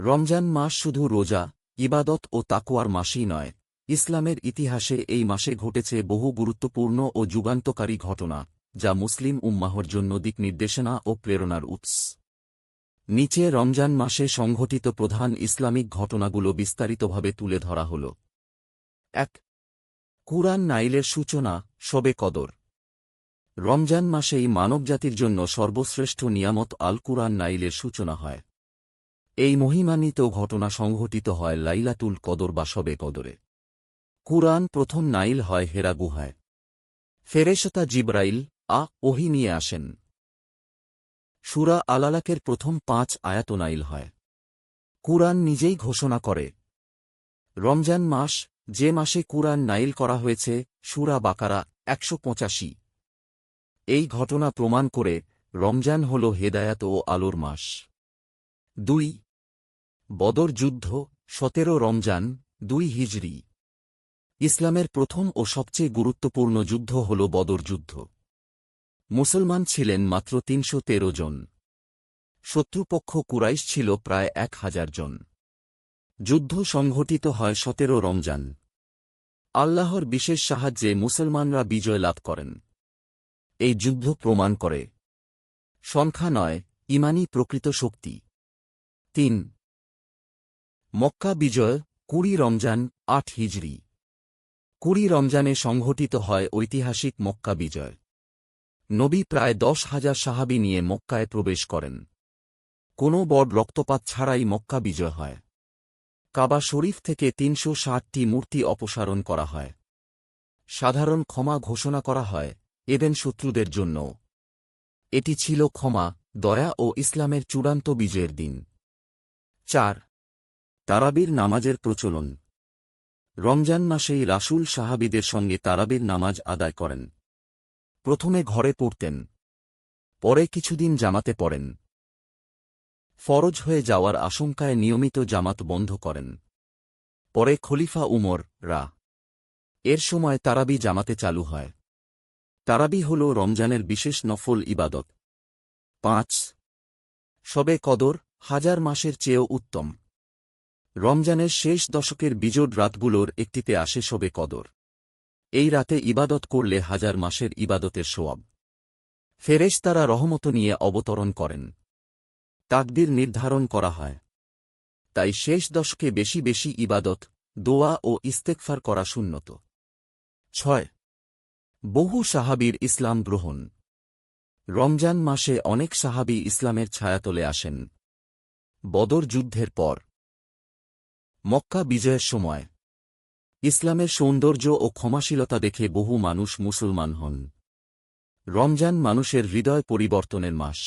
রমজান মাস শুধু রোজা, ইবাদত ও তাকওয়ার মাসই নয়, ইসলামের ইতিহাসে এই মাসে ঘটেছে বহু গুরুত্বপূর্ণ ও যুগান্তকারী ঘটনা, যা মুসলিম উম্মাহর জন্য দিকনির্দেশনা ও প্রেরণার উৎস। নিচে রমজান মাসে সংঘটিত প্রধান ইসলামিক ঘটনাগুলো বিস্তারিতভাবে তুলে ধরা হল। ১. কুরআন নাইলের সূচনা, শবে কদর। রমজান মাসেই মানবজাতির জন্য সর্বশ্রেষ্ঠ নিয়ামত আল কুরআন নাইলের সূচনা হয়। এই মহিমান্বিত ঘটনা সংঘটিত হয় লাইলাতুল কদর বা শবে কদরে। কুরআন প্রথম নাইল হয় হেরা গুহায়। ফেরেশতা জিবরাইল ওহী নিয়ে আসেন। সূরা আল-আলাকের প্রথম ৫ আয়াত নাইল হয়। কুরআন নিজেই ঘোষণা করে, রমজান মাস, যে মাসে কুরআন নাইল করা হয়েছে, সূরা বাকারা ১৮৫। এই ঘটনা প্রমাণ করে রমজান হল হেদায়াত ও আলোর মাস। ২. বদর যুদ্ধ, ১৭ রমজান, ২ হিজরি। ইসলামের প্রথম ও সবচেয়ে গুরুত্বপূর্ণ যুদ্ধ হল বদর যুদ্ধ। মুসলমান ছিলেন মাত্র ৩১৩ জন। শত্রুপক্ষ কুরাইশ ছিল প্রায় ১,০০০ জন। যুদ্ধ সংঘটিত হয় ১৭ রমজান। আল্লাহর বিশেষ সাহায্যে মুসলমানরা বিজয় লাভ করেন। এই যুদ্ধ প্রমাণ করে, সংখ্যা নয়, ঈমানী প্রকৃত শক্তি। ৩. মক্কা বিজয়, ২০ রমজান, ৮ হিজরি। ২০ রমজানে সংঘটিত হয় ঐতিহাসিক মক্কা বিজয়। নবী প্রায় ১০,০০০ সাহাবী নিয়ে মক্কায় প্রবেশ করেন। কোনো বড় রক্তপাত ছাড়াই মক্কা বিজয় হয়। কাবা শরীফ থেকে ৩৬০টি মূর্তি অপসারণ করা হয়। সাধারণ ক্ষমা ঘোষণা করা হয়, এদেন শত্রুদের জন্য। এটি ছিল ক্ষমা, দয়া ও ইসলামের চূড়ান্ত বিজয়ের দিন। ৪. তারাবির নামাজের প্রচলন। রমজান মাসেই রাসূল সাহাবীদের সঙ্গে তারাবির নামাজ আদায় করেন। প্রথমে ঘরে পড়তেন, পরে কিছুদিন জামাতে পড়েন। ফরজ হয়ে যাওয়ার আশঙ্কায় নিয়মিত জামাত বন্ধ করেন। পরে খলিফা উমর এর সময় তারাবি জামাতে চালু হয়। তারাবি হল রমজানের বিশেষ নফল ইবাদত। ৫. শবে কদর, হাজার মাসের চেয়েও উত্তম। রমজানের শেষ দশকের বিজোড় রাতগুলোর একটিতে আসে শবে কদর। এই রাতে ইবাদত করলে হাজার মাসের ইবাদতের সওয়াব। ফেরেশতারা রহমত নিয়ে অবতরণ করেন। তাকদীর নির্ধারণ করা হয়। তাই শেষ দশকে বেশি বেশি ইবাদত, দোয়া ও ইস্তেগফার করা সুন্নত। ৬. বহু সাহাবীর ইসলাম গ্রহণ। রমজান মাসে অনেক সাহাবী ইসলামের ছায়াতলে আসেন। বদর যুদ্ধের পর, মক্কা বিজয়ের সময় ইসলামের সৌন্দর্য ও ক্ষমাশীলতা দেখে বহু মানুষ মুসলমান হন। রমজান মানুষের হৃদয় পরিবর্তনের মাস।